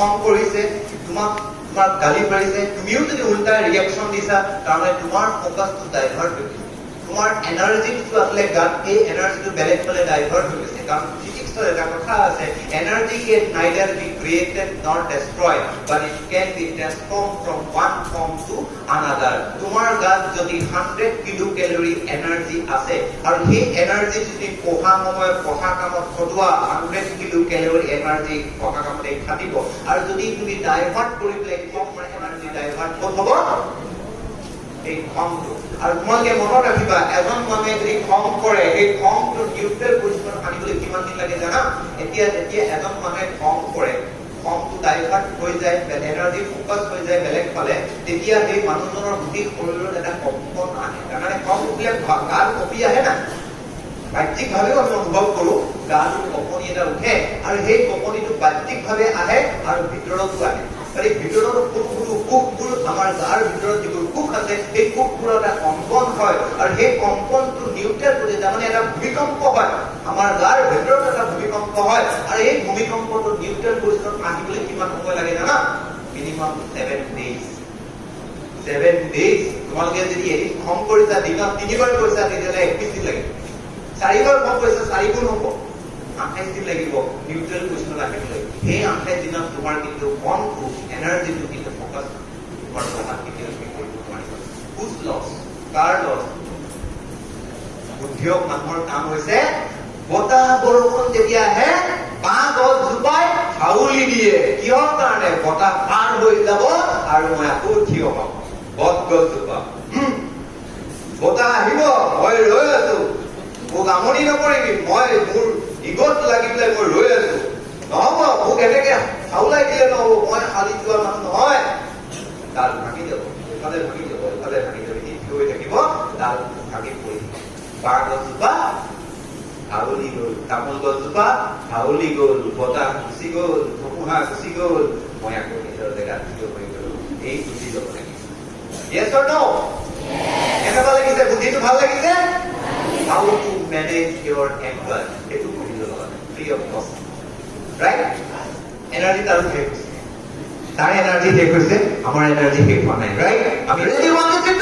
খং কৰিছে, তোমাক গালি পাৰিছে, তুমিও যদি উল্টা ৰিয়েকশ্যন দিছা, তাৰমানে তোমাৰ ফ'কাছটো ডাইভাৰ্ট হৈ গৈছে। তোমাৰ এনাৰ্জিটো আছিলে গাত, এই এনাৰ্জিটো বেলেগ ফালে ডাইভাৰ্ট হৈ গৈছে। কাৰণ ফিজিক্সৰ এটা কথা আছে, energy can neither be created nor destroyed, but it can be transform from one form to another. তোমাৰ গাত যদি 100 কিলো কেলৰি এনাৰ্জি আছে আৰু সেই এনাৰ্জি যদি পঢ়া সময়ত পঢ়া কামত খটোৱা 100 কিলো কেলৰি এনাৰ্জি পঢ়া কামত খাটিব, আৰু যদি তুমি ডাইভাৰ্ট কৰি পেলাই কম এনাৰ্জি ডাইভাৰ্ট ক'ত হ'ব? এই খংটো। আৰু তোমালোকে মনত ৰাখিবা, এজন মানুহে যদি খং কৰে, সেই খংটো নিউট্ৰেল পজিশ্যনত আনিবলৈ কিমান দিন লাগে জানা? এতিয়া যেতিয়া এজন মানুহে খং কৰে, খংটো ডাইভাৰ্ট হৈ যায়, এনাৰ্জি ফ'কাছ হৈ যায় বেলেগ ফালে, তেতিয়া সেই মানুহজনৰ গোটেই শৰীৰত এটা কম্পন আহে। তাৰমানে খং উঠিলে গাত কঁপি আহে না, বাহ্যিকভাৱেও আমি অনুভৱ কৰো, গাত কঁপনি এটা উঠে, আৰু সেই কঁপনিটো বাহ্যিকভাৱে আহে আৰু ভিতৰতো আহে। আৰু এই ভিতৰৰ কোষবোৰ, আমাৰ গাৰ ভিতৰত যিবোৰ কোষ আছে, সেই কোষবোৰৰ এটা কম্পন হয়, আৰু সেই কম্পনটো নিউট্ৰেল কৰি, তাৰমানে এটা ভূমিকম্প হয়, আমাৰ গাৰ ভিতৰত এটা ভূমিকম্প হয়, আৰু এই ভূমিকম্পটো নিউট্ৰেল পজিশ্যনত আহিবলৈ কিমান সময় লাগে জানা? Minimum 7 days। 7 days। তোমালোকে যদি এদিন খং কৰিছা, দিনত 3 বাৰ কৰিছা, তেতিয়াহ'লে 21 দিন লাগিব। 4 বাৰ খং কৰিছা, 4 গুণ হ'ব, 28 দিন লাগিব নিউট্ৰেল পজিশ্যনত আহিবলৈ। সেই 28 দিনত তোমাৰ কিন্তু মনটো, এনাৰ্জিটো কিন্তু ফ'কাছ তোমাৰ পঢ়াত কেতিয়াও কৰিব নোৱাৰিব। হুজ লছ? কাৰ লছ? বুদ্ধিয়ক মানুহৰ কাম হৈছে, বতাহ বৰষুণ যেতিয়া আহে, বাঁহ গছজোপাই হাউলি দিয়ে। কিহৰ কাৰণে? বতাহ পাৰ হৈ যাব আৰু মই আকৌ থিয় হম। বট গছজোপা, বতাহ আহিব, মই ৰৈ আছো, মোক আমনি নকৰিবি, মই মোৰ ইগত লাগি পেলাই মই ৰৈ আছো, নহব, মোক এনেকে হাউলাই দিলে নহব, মই হালি যোৱা মানুহ নহয়। ডাল ভাঙি যাব, এফালে ভাঙি যাব, এফালে ভাঙি যাব, সি থিয় হৈ থাকিব, ডাল ভাঙি পৰি। বাঁহ গছজোপা হাউলি গ'ল, তামোল গছজোপা হাউলি গ'ল, বতাহ গুচি গ'ল, ধুমুহা গুচি গ'ল, মই আকৌ নিজৰ জেগাত থিয় হৈ গ'লো। এই বুদ্ধি ল'ব লাগিব। Yes or no? কেনেকুৱা লাগিছে? বুদ্ধিটো ভাল লাগিছে? How to manage your anger? এইটো বুদ্ধি ল'ব লাগে, free of cost, right? Energy তাৰো শেষ হৈছে, তাৰ এনাৰ্জি শেষ হৈছে, আমাৰ এনাৰ্জি শেষ হোৱা নাই, right? আমি ready 1 2 3